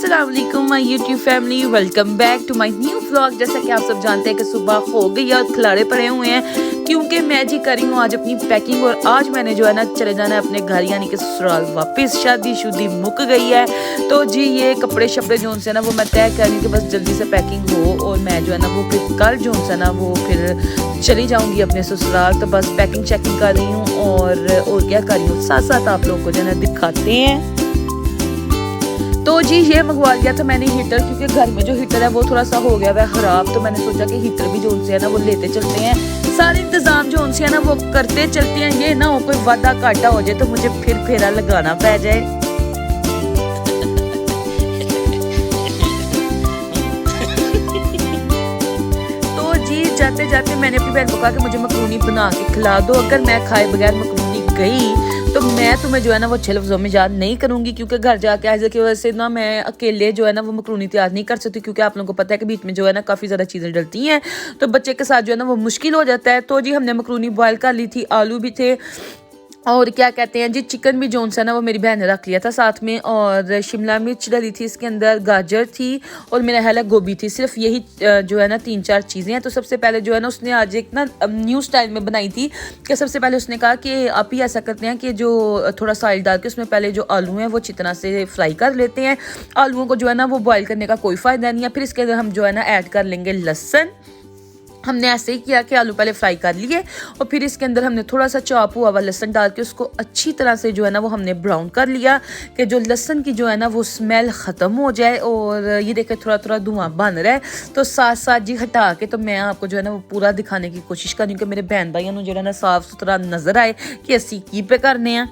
अस्सलाम वालेकुम my YouTube family, welcome back to my new vlog. जैसा कि आप सब जानते हैं कि सुबह हो गई और खिलाड़े पड़े हुए हैं क्योंकि मैं जी कर रही हूँ आज अपनी पैकिंग। और आज मैंने जो है ना चले जाना है अपने घर, यानी कि ससुराल वापस। शादी शुदी मुक गई है तो जी ये कपड़े शपड़े जो है ना वो मैं तय कर रही हूँ कि बस जल्दी से पैकिंग हो और मैं जो है ना वो फिर कल जो है ना वो फिर चली जाऊँगी अपने ससुराल। तो बस पैकिंग चेकिंग कर रही हूँ और क्या कर रही हूँ, साथ साथ आप लोगों को जो है ना दिखाते हैं। तो जी ये मंगवा लिया था मैंने हीटर, क्योंकि घर में जो हीटर है वो थोड़ा सा हो गया है खराब। तो मैंने सोचा कि हीटर भी जो उनसे है ना वो लेते चलते हैं, सारे इंतजाम जो उनसे है ना वो करते चलते हैं। ये ना हो कोई वादा काटा हो जाए तो मुझे फिर फेरा लगाना पै जाए। तो जी जाते जाते मैंने अपनी बहन को कहा कि मुझे मकरूनी बना के खिला दो। अगर मैं खाए बगैर मकरूनी गई तो मैं तुम्हें जो है ना वो 6 लफ्ज़ों में याद नहीं करूंगी, क्योंकि घर जाके ऐसे की वजह से ना मैं अकेले जो है ना वो मकरूनी तैयार नहीं कर सकती, क्योंकि आप लोगों को पता है कि बीच में जो है ना काफ़ी ज़्यादा चीज़ें डलती हैं तो बच्चे के साथ जो है ना वो मुश्किल हो जाता है। तो जी हमने मकरूनी बॉयल कर ली थी, आलू भी थे और क्या कहते हैं जी चिकन भी जोन सा ना वो मेरी बहन ने रख लिया था साथ में, और शिमला मिर्च डली थी इसके अंदर, गाजर थी और मेरा ख्याल है गोभी थी। सिर्फ यही जो है ना 3-4 चीज़ें हैं। तो सबसे पहले जो है ना उसने आज एक ना न्यू स्टाइल में बनाई थी कि सबसे पहले उसने कहा कि आप ही ऐसा करते हैं कि जो थोड़ा सा ऑयल डाल के उसमें पहले जो आलू हैं वो अच्छी तरह से फ्राई कर लेते हैं। आलूओं को जो है ना वो बॉयल करने का कोई फ़ायदा नहीं है। फिर इसके अंदर हम जो है ना ऐड कर लेंगे लहसुन। हमने ऐसे ही किया कि आलू पहले फ्राई कर लिए और फिर इसके अंदर हमने थोड़ा सा चॉप हुआ हुआ लहसुन डाल के उसको अच्छी तरह से जो है ना वो हमने ब्राउन कर लिया कि जो लहसुन की जो है ना वो स्मेल ख़त्म हो जाए। और ये देखें थोड़ा थोड़ा धुआं बन रहा है तो साथ साथ जी हटा के तो मैं आपको जो है ना वो पूरा दिखाने की कोशिश कर रही हूँ कि मेरे बहन भाइयों जो है ना साफ सुथरा नज़र आए कि असी की पे करने हैं।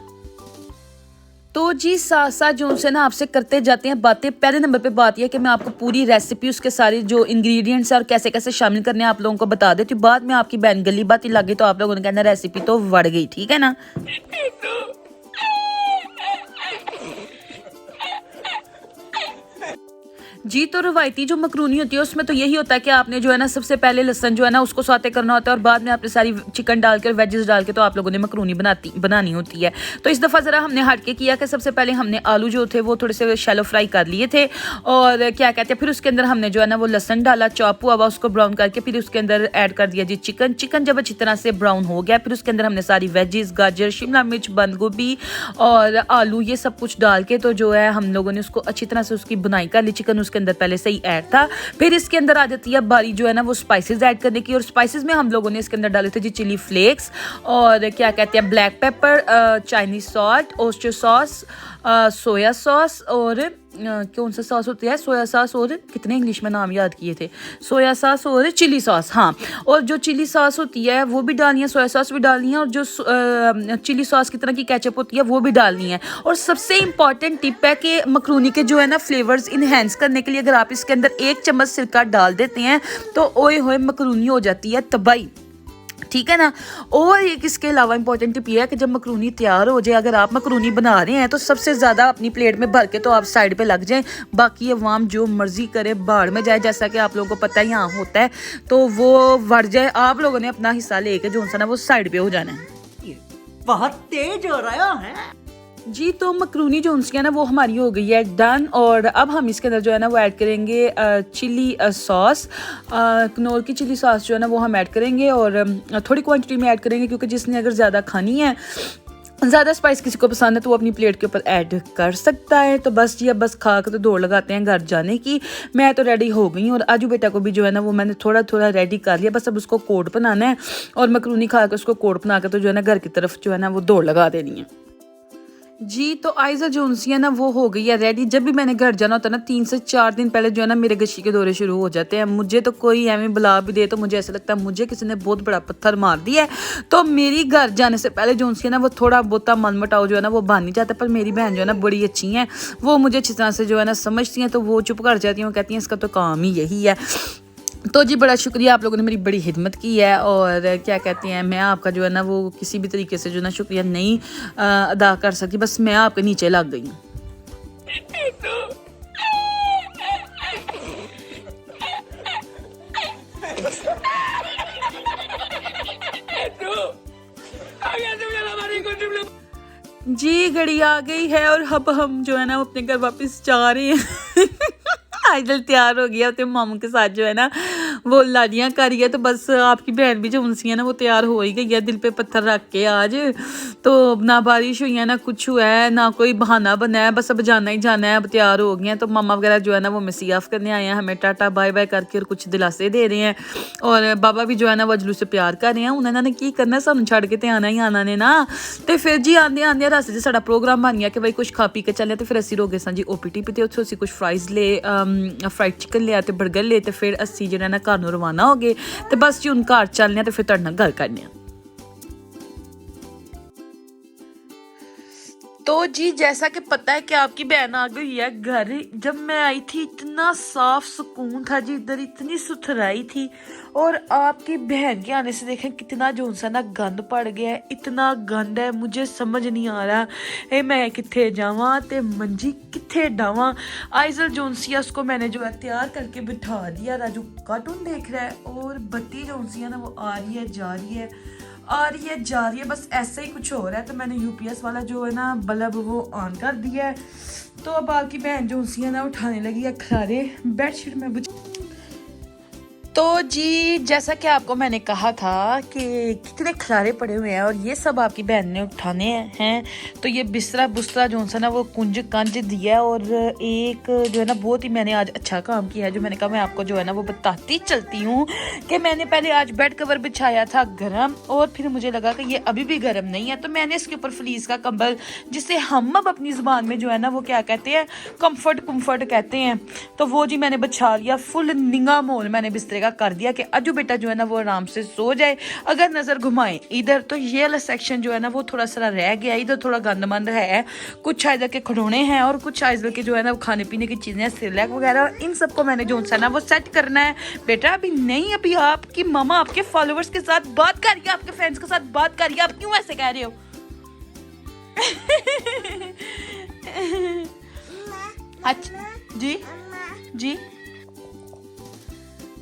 तो जी साथ साथ जो उनसे ना आपसे करते जाते हैं बातें। पहले नंबर पे बात यह कि मैं आपको पूरी रेसिपी उसके सारे जो इंग्रेडिएंट्स है और कैसे कैसे शामिल करने हैं आप लोगों को बता देती हूँ। बाद में आपकी बहन गली बात ही लगी तो आप लोगों ने कहना रेसिपी तो बढ़ गई, ठीक है ना। जी तो रवायती जो मकरूनी होती है उसमें तो यही होता है कि आपने जो है ना सबसे पहले लहसुन जो है ना उसको सौते करना होता है और बाद में आपने सारी चिकन डालकर वेजेस डाल के तो आप लोगों ने मकरूनी बनानी होती है। तो इस दफ़ा ज़रा हमने हट के किया कि सबसे पहले हमने आलू जो थे वो थोड़े से शैलो फ्राई कर लिए थे और क्या कहते हैं फिर उसके अंदर हमने जो है ना वो लहसुन डाला चॉप हुआ उसको ब्राउन करके, फिर उसके अंदर ऐड कर दिया जी चिकन जब अच्छी तरह से ब्राउन हो गया फिर उसके अंदर हमने सारी वेजेस गाजर शिमला मिर्च बंद गोभी और आलू ये सब कुछ डाल के तो जो है हम लोगों ने उसको अच्छी तरह से उसकी बुनाई कर ली। चिकन उसके अंदर पहले से ही ऐड था। फिर इसके अंदर आ जाती है बारी जो है ना वो स्पाइसेस ऐड करने की, और स्पाइसेस में हम लोगों ने इसके अंदर डाले थे जी चिली फ्लेक्स और क्या कहते हैं black pepper, Chinese salt, oyster sauce, soya sauce और कौन सा सॉस होती है सोया सॉस और कितने इंग्लिश में नाम याद किए थे, सोया सॉस और चिली सॉस। हाँ, और जो चिली सॉस होती है वो भी डालनी है, सोया सॉस भी डालनी है और जो चिली सॉस की तरह की केचप होती है वो भी डालनी है। और सबसे इम्पॉर्टेंट टिप है कि मकरूनी के जो है ना फ्लेवर्स इन्हेंस करने के लिए अगर आप इसके अंदर 1 चम्मच सिरका डाल देते हैं तो ओए होए मकरूनी हो जाती है तबाही, ठीक है ना। और एक इसके अलावा इंपॉर्टेंट टिप ये है कि जब मकरूनी तैयार हो जाए, अगर आप मकरूनी बना रहे हैं तो सबसे ज़्यादा अपनी प्लेट में भर के तो आप साइड पे लग जाएं, बाकी अवाम जो मर्जी करे बाढ़ में जाए, जैसा कि आप लोगों को पता है यहाँ होता है तो वो बढ़ जाए। आप लोगों ने अपना हिस्सा लेके जो ना वो साइड पे हो जाना है। बहुत तेज हो रहा है जी। तो मकरूनी जो है ना वो हमारी हो गई है डन। और अब हम इसके अंदर जो है ना वो ऐड करेंगे चिली सॉस, कनौर की चिली सॉस जो है ना वो हम ऐड करेंगे और थोड़ी क्वांटिटी में ऐड करेंगे, क्योंकि जिसने अगर ज़्यादा खानी है, ज़्यादा स्पाइस किसी को पसंद है तो वो अपनी प्लेट के ऊपर ऐड कर सकता है। तो बस जी अब बस खा के तो दौड़ लगाते हैं घर जाने की। मैं तो रेडी हो गई हूँ और आजू बेटा को भी जो है ना वो मैंने थोड़ा थोड़ा रेडी कर लिया, बस अब उसको कोट बनाना है और मकरूनी खा के उसको कोट बना के तो जो है ना घर की तरफ जो है ना वो दौड़ लगा देनी है। जी तो आयजा जोनसी है ना वो हो गई है रेडी। जब भी मैंने घर जाना होता है ना 3 से 4 दिन पहले जो है ना मेरे गशी के दौरे शुरू हो जाते हैं। मुझे तो कोई एवं बुला भी दे तो मुझे ऐसा लगता है मुझे किसी ने बहुत बड़ा पत्थर मार दिया है। तो मेरी घर जाने से पहले जोनसी है ना वो थोड़ा बहुता मन मटाव जो है ना वो बन नहीं जाता, पर मेरी बहन जो है ना बड़ी अच्छी हैं, वो मुझे अच्छी तरह से जो है ना समझती हैं तो वो चुप कर जाती हैं, वो कहती हैं इसका तो काम ही यही है। तो जी बड़ा शुक्रिया, आप लोगों ने मेरी बड़ी हिदमत की है और क्या कहते हैं मैं आपका जो है ना वो किसी भी तरीके से जो ना शुक्रिया नहीं अदा कर सकती, बस मैं आपके नीचे लग गई हूँ। जी घड़ी आ गई है और अब हम जो है ना अपने घर वापस जा रहे हैं। आइडल तैयार हो गया अपने मामू के साथ जो है ना वो लाड़ियाँ कर रही है। तो बस आपकी बहन भी जो उनसी है ना वो तैयार हो ही गई है दिल पे पत्थर रख के आज। तो ना बारिश हुई है ना कुछ हुआ है ना कोई बहाना बना है, बस अब जाना ही जाना है। अब तैयार हो गए हैं तो मामा वगैरह जो है ना वो मिसी ऑफ करने आए हैं, हमें टाटा बाय बाय करके और कुछ दिलासे दे रहे हैं। और बाबा भी जो है ना वो अजलू से प्यार कर रहे हैं। उन्होंने की करना सानू छड़ के आना ही आना ने ना। तो फिर जी आंदे आंदे रस्ते च साडा प्रोग्राम बन गया कि भाई कुछ खा पी के चले। तो फिर असी रोगे सा जी OPT पे, उत्थों असी कुछ फ्राइज ले, फ्राइड चिकन लिया तो बर्गर ले। तो फिर असी जो है ना घर नूं रवाना हो गए। तो बस जी हुण घर चलने तो फिर तुहाडे नाल गल करने। तो जी जैसा कि पता है कि आपकी बहन आ गई है घर। जब मैं आई थी इतना साफ सुकून था जी, इधर इतनी सुथराई थी। और आपकी बहन के आने से देखें कितना जो सा ना गंद पड़ गया है, इतना गंद है मुझे समझ नहीं आ रहा है मैं किथे जावा ते मंजी किथे डावा। आइजल जोनसिया उसको मैंने जो है तैयार करके बिठा दिया। राजू कार्टून देख रहा है और बत्ती जोनसिया ना वो आ रही है जा रही है, आ रही है जा रही है, बस ऐसा ही कुछ हो रहा है। तो मैंने UPS वाला जो है ना बल्ब वो ऑन कर दिया है। तो अब आपकी बहन जो है ना उठाने लगी है खलारे बेडशीट में तो जी जैसा कि आपको मैंने कहा था कि कितने खलारे पड़े हुए हैं और ये सब आपकी बहन ने उठाने हैं। तो ये बिस्तरा बुस्तरा जो सा ना वो कुंज कंज दिया है। और एक जो है ना बहुत ही मैंने आज अच्छा काम किया है, जो मैंने कहा मैं आपको जो है ना वो बताती चलती हूँ कि मैंने पहले आज बेड कवर बिछाया था गर्म, और फिर मुझे लगा कि ये अभी भी गर्म नहीं है। तो मैंने इसके ऊपर फ्लीस का कंबल, जिसे हम अब अपनी ज़ुबान में जो है ना वो क्या कहते हैं, कम्फर्ट कहते हैं, तो वो जी मैंने बिछा लिया। फुल निंगा मोल मैंने बिस्तरे का कर दिया कि अजू बेटा जो है ना वो आराम से सो जाए। अगर नजर घुमाए इधर तो ये वाला सेक्शन जो है ना वो थोड़ा सा रह गया, इधर थोड़ा गंदमंद है। कुछ इधर के खिलौने हैं और कुछ इधर के जो है ना वो खाने पीने की चीजें, सिरलैक वगैरह, इन सबको मैंने जो है ना वो सेट करना है। बेटा अभी नहीं, अभी आपकी मामा आपके फॉलोअर्स के साथ बात कर रही है, आपके फ्रेंड्स के साथ बात कर रही है, आप क्यों ऐसे कह रहे हो? अच्छा जी जी।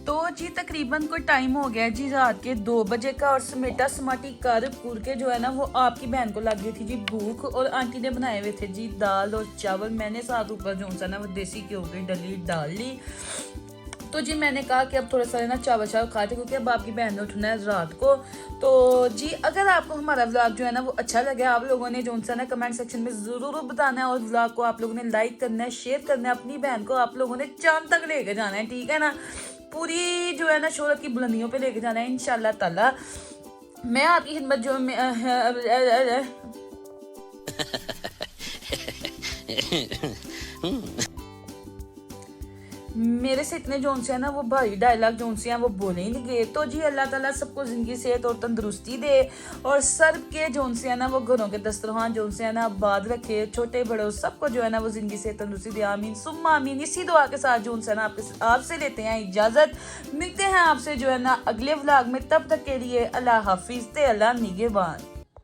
तो जी तकरीबन कोई टाइम हो गया जी रात के 2 बजे का, और समेटा समाटी कर पूर के जो है ना वो आपकी बहन को लग गई थी जी भूख। और आंटी ने बनाए हुए थे जी दाल और चावल। मैंने साथ ऊपर जो सा ना वो देसी घ्यो की डली डाल ली। तो जी मैंने कहा कि अब थोड़ा सा ना चावल खाते, क्योंकि अब आपकी बहन ने उठना है रात को। तो जी अगर आपको हमारा व्लॉग जो है ना वो अच्छा लगे, आप लोगों ने जो सा ना कमेंट सेक्शन में ज़रूर बताना है। और व्लॉग को आप लोगों ने लाइक करना है, शेयर करना है। अपनी बहन को आप लोगों ने चांद तक लेके जाना है, ठीक है ना? पूरी जो है ना शोहरत की बुलंदियों पे लेके जाना है इंशाल्लाह ताला। मैं आपकी खिदमत जो मेरे से इतने जोन से है ना वो भारी डायलॉग जोन से हैं वो बोले ही नहीं गए। तो जी अल्लाह ताला सबको ज़िंदगी सेहत और तंदुरुस्ती दे, और सब के जोन से है ना वो घरों के दस्तरखान जोन से है ना आबाद रखे, छोटे बड़े सबको जो है ना वो ज़िंदगी सेहत तंदुरुस्ती दे, आमीन सुम्मा आमीन। इसी दुआ के साथ जोन से है ना आपसे लेते हैं इजाज़त। मिलते हैं आपसे जो है ना अगले व्लॉग में, तब तक के लिए अल्लाह हाफिज़ ते अल्लाह निगहबान।